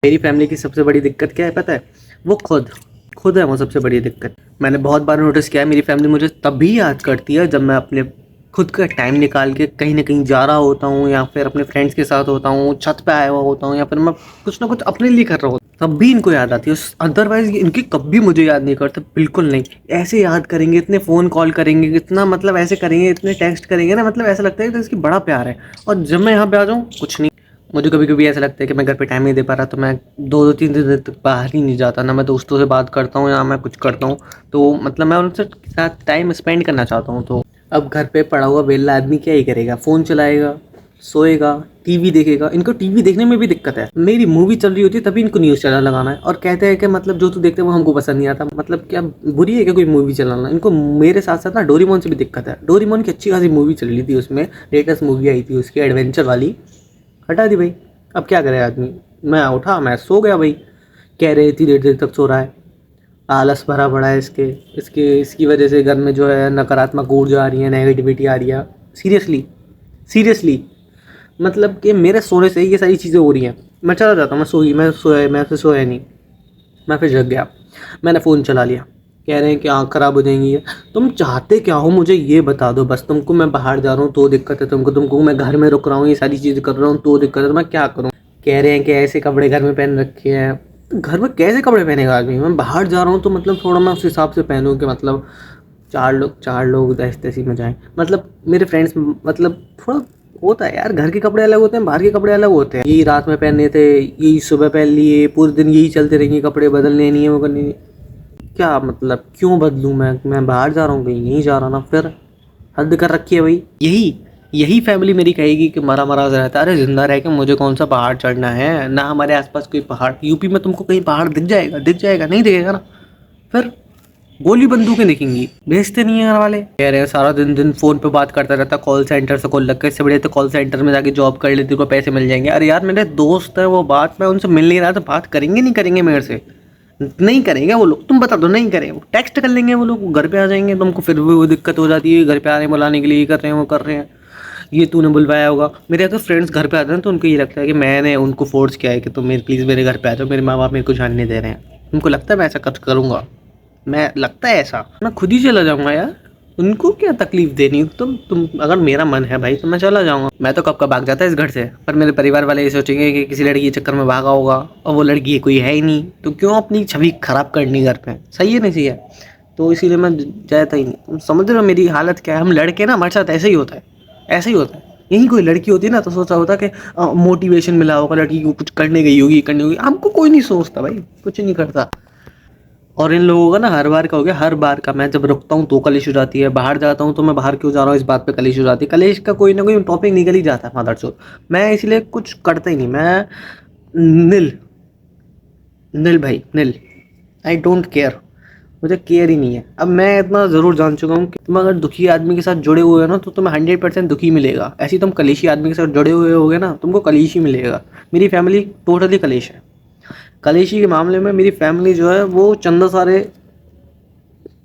मेरी फैमिली की सबसे बड़ी दिक्कत क्या है पता है? वो खुद है वो सबसे बड़ी दिक्कत। मैंने बहुत बार नोटिस किया है मेरी फैमिली मुझे तभी याद करती है जब मैं अपने खुद का टाइम निकाल के कहीं न कहीं जा रहा होता हूँ या फिर अपने फ्रेंड्स के साथ होता हूँ, छत पे आया हुआ होता हूँ या फिर मैं कुछ ना कुछ अपने लिए कर रहा होता हूँ, तब भी इनको याद आती है। अदरवाइज़ इनकी कभी मुझे याद नहीं करते, बिल्कुल नहीं। ऐसे याद करेंगे, इतने फ़ोन कॉल करेंगे, इतना मतलब ऐसे करेंगे, इतने टेक्स्ट करेंगे ना, मतलब ऐसा लगता है कि इसकी बड़ा प्यार है। और जब मैं यहाँ पे आ जाऊँ, कुछ नहीं। मुझे कभी-कभी ऐसा लगता है कि मैं घर पे टाइम नहीं दे पा रहा, तो मैं 2-2 3 दिन तक बाहर ही नहीं जाता, ना मैं दोस्तों से बात करता हूँ या मैं कुछ करता हूँ। तो मतलब मैं उनसे साथ टाइम स्पेंड करना चाहता हूँ। तो अब घर पे पड़ा हुआ वेला आदमी क्या ही करेगा? फ़ोन चलाएगा, सोएगा, टीवी देखेगा। इनको टीवी देखने में भी दिक्कत है। मेरी मूवी चल रही होती है तभी इनको न्यूज़ चैनल लगाना है और कहते हैं कि मतलब जो तू देखते है वो हमको पसंद नहीं आता। मतलब क्या बुरी है क्या कोई मूवी चलाना? इनको मेरे साथ-साथ ना डोरेमोन से भी दिक्कत है। डोरेमोन की अच्छी खासी मूवी चल रही थी, उसमें लेटेस्ट मूवी आई थी उसकी एडवेंचर वाली, हटा दी भाई। अब क्या करे आदमी? मैं उठा, मैं सो गया भाई। कह रहे इतनी देर देर तक सो रहा है, आलस भरा पड़ा है इसके इसके इसकी वजह से घर में जो है नकारात्मक ऊर्जा आ रही है, नेगेटिविटी आ रही है। सीरियसली सीरियसली मतलब कि मेरे सोने से ये सारी चीज़ें हो रही हैं। मैं चला जाता हूँ, मैं फिर सोया नहीं, मैं फिर जग गया, मैंने फ़ोन चला लिया। कह रहे हैं कि आँख ख़राब हो जाएंगी ये। तुम चाहते क्या हो मुझे ये बता दो बस। तुमको मैं बाहर जा रहा हूँ तो दिक्कत है तुमको, तुमको मैं घर में रुक रहा हूँ, ये सारी चीज़ें कर रहा हूँ तो दिक्कत है, तो मैं क्या करूँ? कह रहे हैं कि ऐसे कपड़े घर में पहन रखे हैं। तो घर में कैसे कपड़े पहनेगा आदमी? मैं बाहर जा रहा हूँ तो मतलब थोड़ा मैं उस हिसाब से पहनूँ कि मतलब 4 लोग तहस-तहसी में जाएँ। मतलब मेरे फ्रेंड्स मतलब थोड़ा होता है यार, घर के कपड़े अलग होते हैं, बाहर के कपड़े अलग होते हैं। यही रात में पहनने थे, यही सुबह पहन लिए, पूरे दिन यही चलते रहेंगे, कपड़े बदलने नहीं है, वो करनी नहीं। क्या मतलब क्यों बदलूँ मैं बाहर जा रहा हूँ कहीं, नहीं जा रहा ना फिर? हद कर रखी है भाई। यही यही फैमिली मेरी कहेगी कि मरा-मरा सा रहता है। अरे ज़िंदा रह के मुझे कौन सा पहाड़ चढ़ना है? ना हमारे आस-पास कोई पहाड़, यूपी में तुमको कहीं पहाड़ दिख जाएगा? दिख जाएगा? नहीं दिखेगा ना। फिर गोली बंदूकें दिखेंगी, भेजते नहीं है घर वाले। कह रहे हैं सारा दिन दिन फ़ोन पे बात करता रहता, कॉल सेंटर से कॉल लग के, इससे बढ़िया तो कॉल सेंटर में जाके जॉब कर ले, तेरे को पैसे मिल जाएँगे। अरे यार मेरे दोस्त है वो, बात मैं उनसे मिल नहीं रहा तो बात करेंगे नहीं करेंगे मेरे से? नहीं करेंगे वो लोग, तुम बता दो नहीं करेंगे। वो टेक्स्ट कर लेंगे वो लोग, घर पे आ जाएँगे, तुमको फिर भी वो दिक्कत हो जाती है, घर पे आ रहे हैं बुलाने के लिए, ये कर रहे हैं, वो कर रहे हैं। ये तूने बुलवाया होगा। मेरे अगर फ्रेंड्स घर पे आते हैं तो उनको ये लगता है कि मैंने उनको फ़ोर्स किया है कि तुम मेरे प्लीज़ मेरे घर पे आ जाओ, मेरे माँ-बाप मेरे को जाने नहीं दे रहे हैं। उनको लगता है मैं ऐसा कुछ करूँगा। मैं लगता है ऐसा, मैं खुद ही चला जाऊँगा यार, उनको क्या तकलीफ़ देनी। तुम अगर मेरा मन है भाई तो मैं चला जाऊँगा। मैं तो कब का भाग जाता इस घर से, पर मेरे परिवार वाले ये सोचेंगे कि किसी लड़की के चक्कर में भागा होगा और वो लड़की कोई है ही नहीं, तो क्यों अपनी छवि खराब करनी घर पे? सही है नहीं सही है? तो इसीलिए मैं जाता ही नहीं। तुम समझ रहे हो मेरी हालत क्या है? हम लड़के ना हमारे साथ ऐसे ही होता है, ऐसे ही होता है। यहीं कोई लड़की होती ना तो सोचा होता कि मोटिवेशन मिला होगा, लड़की को कुछ करने गई होगी, करनी होगी। हमको कोई नहीं सोचता भाई, कुछ नहीं करता। और इन लोगों का ना हर बार का हो गया, हर बार का। मैं जब रुकता हूँ तो कलेश हो जाती है, बाहर जाता हूँ तो मैं बाहर क्यों जा रहा हूँ इस बात पे कलेश हो जाती है। कलेश का कोई ना कोई टॉपिक निकल ही जाता है मादरचोद। मैं इसलिए कुछ करता ही नहीं, मैं निल निल भाई निल। आई डोंट केयर, मुझे केयर ही नहीं है। अब मैं इतना ज़रूर जान चुका हूँ कि तुम अगर दुखी आदमी के साथ जुड़े हुए हो ना तो तुम्हें 100% दुखी मिलेगा। ऐसे ही तुम कलेशी आदमी के साथ जुड़े हुए होगे ना, तुमको कलेश ही मिलेगा। मेरी फैमिली टोटली कलेश है। कलेशी के मामले में मेरी फैमिली जो है वो चंदा सारे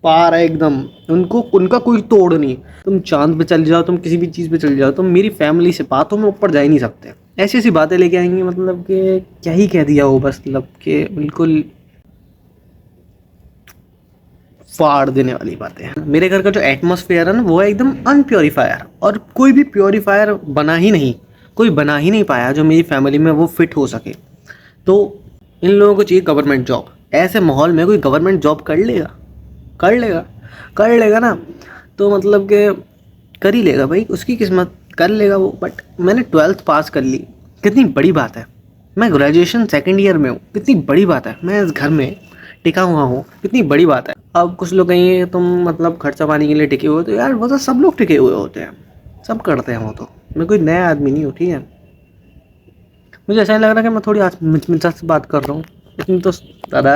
पार है एकदम। उनको उनका कोई तोड़ नहीं। तुम चांद पे चल जाओ, तुम किसी भी चीज़ पे चल जाओ, तुम मेरी फैमिली से बातों में ऊपर जा ही नहीं सकते। ऐसी ऐसी बातें लेके आएंगे, मतलब कि क्या ही कह दिया वो, बस मतलब कि बिल्कुल फाड़ देने वाली बातें हैं। मेरे घर का जो एटमॉस्फेयर है ना वो है एकदम अनप्योरीफायर, और कोई भी प्योरीफायर बना ही नहीं, कोई बना ही नहीं पाया जो मेरी फैमिली में वो फिट हो सके। तो इन लोगों को चाहिए गवर्नमेंट जॉब। ऐसे माहौल में कोई गवर्नमेंट जॉब कर लेगा? कर लेगा? कर लेगा ना, तो मतलब कि कर ही लेगा भाई, उसकी किस्मत, कर लेगा वो। बट मैंने 12th पास कर ली, कितनी बड़ी बात है। मैं ग्रेजुएशन सेकंड ईयर में हूँ, कितनी बड़ी बात है। मैं इस घर में टिका हुआ हूँ, कितनी बड़ी बात है। अब कुछ लोग कहेंगे तुम मतलब खर्चा पानी के लिए टिके हुए हो, तो यार वो तो सब लोग टिके हुए होते हैं, सब करते हैं वो तो। मैं कोई नया आदमी नहीं हूँ, ठीक है? मुझे ऐसा नहीं लग रहा कि मैं थोड़ी मिर्चा से बात कर रहा हूँ, लेकिन तो दादा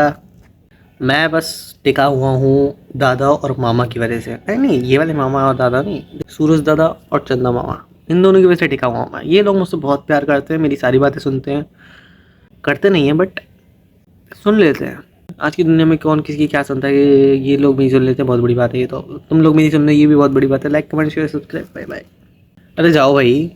मैं बस टिका हुआ हूँ दादा और मामा की वजह से। नहीं नहीं, ये वाले मामा और दादा नहीं, सूरज दादा और चंदा मामा, इन दोनों की वजह से टिका हुआ हूँ मैं। ये लोग मुझसे बहुत प्यार करते हैं, मेरी सारी बातें सुनते हैं, करते नहीं हैं बट सुन लेते हैं। आज की दुनिया में कौन किसी की क्या सुनता है? ये लोग नहीं सुन लेते, बहुत बड़ी बात है ये तो। तुम लोग मेरी सुन रहे, ये भी बहुत बड़ी बात है। Like comment share subscribe, bye bye. अरे जाओ भाई।